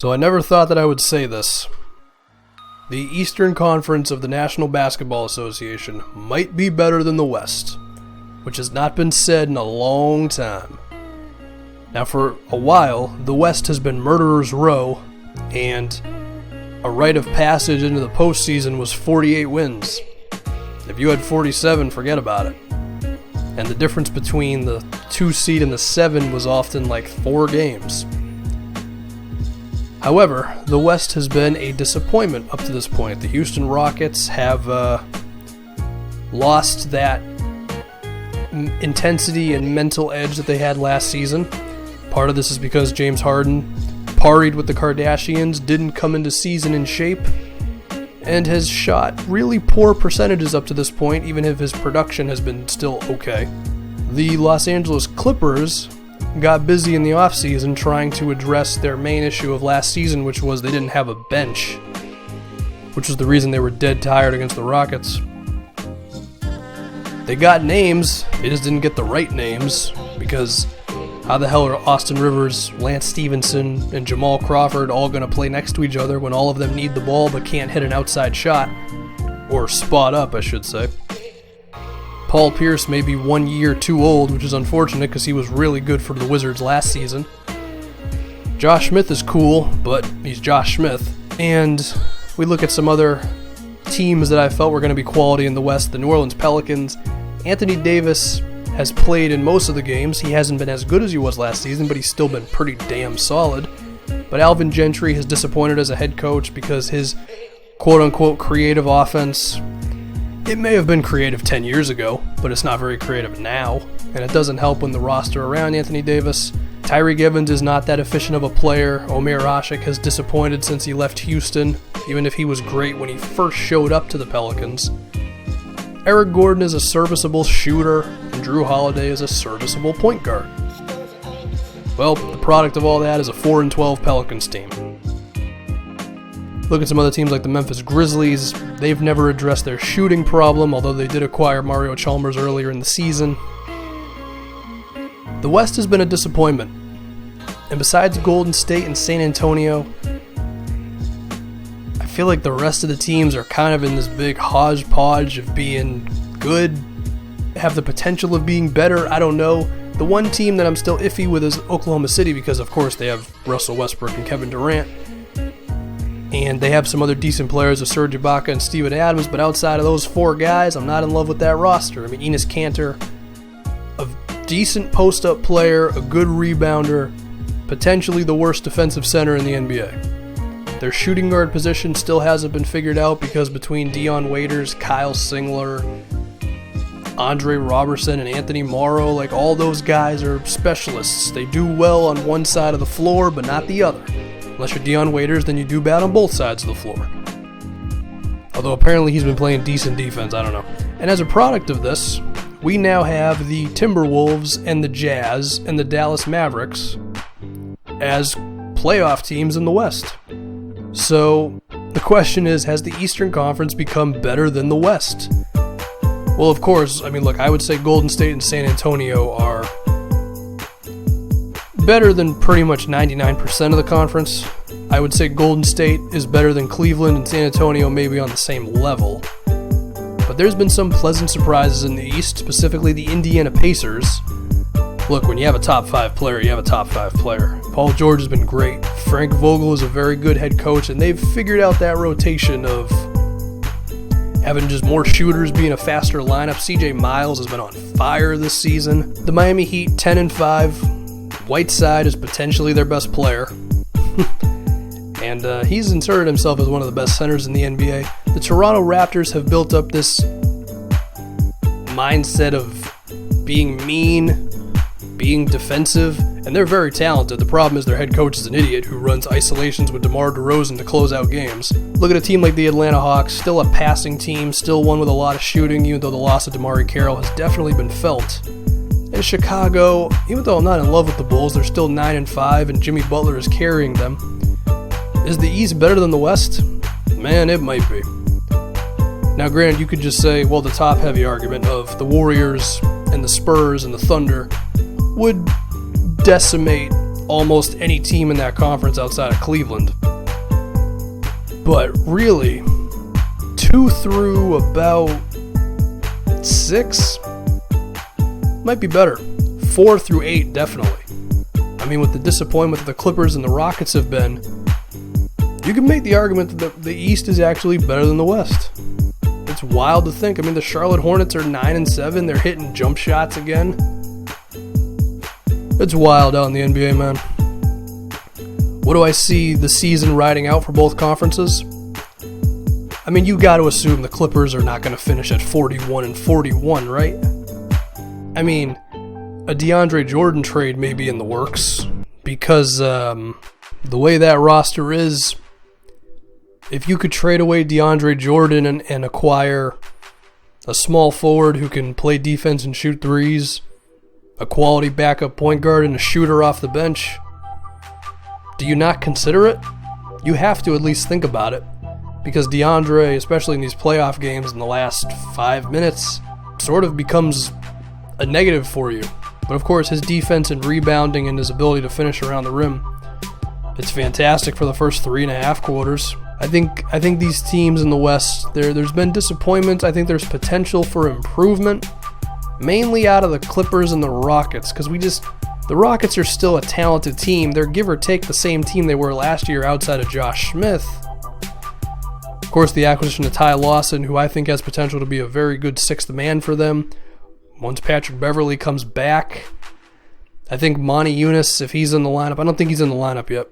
So I never thought that I would say this. The Eastern Conference of the National Basketball Association might be better than the West, which has not been said in a long time. Now for a while, the West has been murderer's row, and a rite of passage into the postseason was 48 wins. If you had 47, forget about it. And the difference between the 2 seed and the 7 was often like 4 games. However, the West has been a disappointment up to this point. The Houston Rockets have lost that intensity and mental edge that they had last season. Part of this is because James Harden partied with the Kardashians, didn't come into season in shape, and has shot really poor percentages up to this point, even if his production has been still okay. The Los Angeles Clippers got busy in the offseason trying to address their main issue of last season, which was they didn't have a bench, which was the reason they were dead tired against the Rockets. They got names, they just didn't get the right names, because how the hell are Austin Rivers, Lance Stevenson, and Jamal Crawford all going to play next to each other when all of them need the ball but can't hit an outside shot? Or spot up, I should say. Paul Pierce may be 1 year too old, which is unfortunate because he was really good for the Wizards last season. Josh Smith is cool, but he's Josh Smith. And we look at some other teams that I felt were going to be quality in the West. The New Orleans Pelicans. Anthony Davis has played in most of the games. He hasn't been as good as he was last season, but he's still been pretty damn solid. But Alvin Gentry has disappointed as a head coach because his quote-unquote creative offense, it may have been creative 10 years ago, but it's not very creative now, and it doesn't help when the roster around Anthony Davis. Tyreek Evans is not that efficient of a player. Omer Asik has disappointed since he left Houston, even if he was great when he first showed up to the Pelicans. Eric Gordon is a serviceable shooter, and Drew Holiday is a serviceable point guard. Well, the product of all that is a 4-12 Pelicans team. Look at some other teams like the Memphis Grizzlies. They've never addressed their shooting problem, although they did acquire Mario Chalmers earlier in the season. The West has been a disappointment. And besides Golden State and San Antonio, I feel like the rest of the teams are kind of in this big hodgepodge of being good, have the potential of being better. I don't know. The one team that I'm still iffy with is Oklahoma City because, of course, they have Russell Westbrook and Kevin Durant. And they have some other decent players of Serge Ibaka and Steven Adams, but outside of those 4 guys, I'm not in love with that roster. I mean, Enes Kanter, a decent post-up player, a good rebounder, potentially the worst defensive center in the NBA. Their shooting guard position still hasn't been figured out because between Dion Waiters, Kyle Singler, Andre Robertson, and Anthony Morrow, like all those guys are specialists. They do well on one side of the floor, but not the other. Unless you're Dion Waiters, then you do bad on both sides of the floor. Although apparently he's been playing decent defense, I don't know. And as a product of this, we now have the Timberwolves and the Jazz and the Dallas Mavericks as playoff teams in the West. So the question is, has the Eastern Conference become better than the West? Well, of course, I mean, look, I would say Golden State and San Antonio are better than pretty much 99% of the conference. I would say Golden State is better than Cleveland and San Antonio maybe on the same level. But there's been some pleasant surprises in the East, specifically the Indiana Pacers. Look, when you have a top 5 player, you have a top 5 player. Paul George has been great. Frank Vogel is a very good head coach, and they've figured out that rotation of having just more shooters, being a faster lineup. CJ Miles has been on fire this season. The Miami Heat, 10-5. Whiteside is potentially their best player. And he's inserted himself as one of the best centers in the NBA. The Toronto Raptors have built up this mindset of being mean, being defensive, and they're very talented. The problem is their head coach is an idiot who runs isolations with DeMar DeRozan to close out games. Look at a team like the Atlanta Hawks, still a passing team, still one with a lot of shooting, even though the loss of DeMarre Carroll has definitely been felt. And Chicago, even though I'm not in love with the Bulls, they're still 9-5, and Jimmy Butler is carrying them. Is the East better than the West? Man, it might be. Now, granted, you could just say, well, the top-heavy argument of the Warriors and the Spurs and the Thunder would decimate almost any team in that conference outside of Cleveland. But really, 2 through about 6 might be better. 4 through 8, definitely. I mean, with the disappointment that the Clippers and the Rockets have been, you can make the argument that the East is actually better than the West. It's wild to think. I mean, the Charlotte Hornets are 9-7. They're hitting jump shots again. It's wild out in the NBA, man. What do I see the season riding out for both conferences? I mean, you got to assume the Clippers are not going to finish at 41-41, right? I mean, a DeAndre Jordan trade may be in the works because the way that roster is, if you could trade away DeAndre Jordan and acquire a small forward who can play defense and shoot threes, a quality backup point guard, and a shooter off the bench, do you not consider it? You have to at least think about it, because DeAndre, especially in these playoff games in the last 5 minutes, sort of becomes a negative for you. But of course, his defense and rebounding and his ability to finish around the rim, it's fantastic for the first 3.5 quarters. I think these teams in the West, there's been disappointment. I think there's potential for improvement, mainly out of the Clippers and the Rockets, because the Rockets are still a talented team. They're give or take the same team they were last year outside of Josh Smith. Of course, the acquisition of Ty Lawson, who I think has potential to be a very good 6th man for them. Once Patrick Beverley comes back, I think Monty Eunice, if he's in the lineup, I don't think he's in the lineup yet.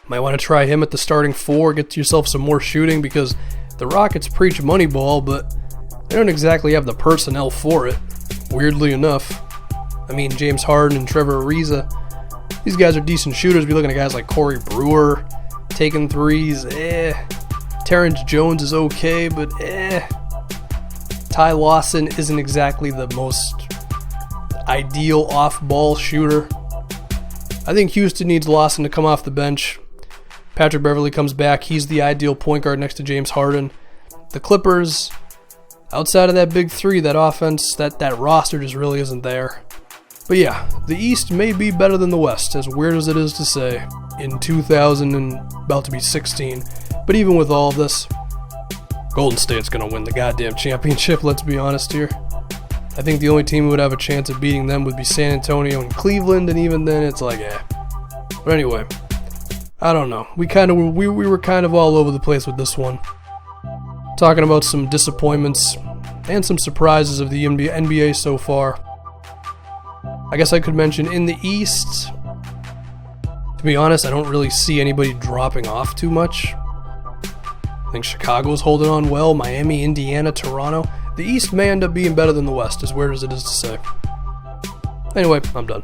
Might want to try him at the starting 4, get yourself some more shooting, because the Rockets preach money ball, but they don't exactly have the personnel for it, weirdly enough. I mean, James Harden and Trevor Ariza, these guys are decent shooters. We're looking at guys like Corey Brewer, taking threes, Terrence Jones is okay, but Ty Lawson isn't exactly the most ideal off-ball shooter. I think Houston needs Lawson to come off the bench. Patrick Beverley comes back. He's the ideal point guard next to James Harden. The Clippers, outside of that big 3, that offense, that roster just really isn't there. But yeah, the East may be better than the West, as weird as it is to say, in 2000 and about to be 16. But even with all of this, Golden State's going to win the goddamn championship, let's be honest here. I think the only team who would have a chance of beating them would be San Antonio and Cleveland, and even then it's like, But anyway, I don't know. We were kind of all over the place with this one. Talking about some disappointments and some surprises of the NBA so far. I guess I could mention in the East, to be honest, I don't really see anybody dropping off too much. I think Chicago's holding on well, Miami, Indiana, Toronto. The East may end up being better than the West, as weird as it is to say. Anyway, I'm done.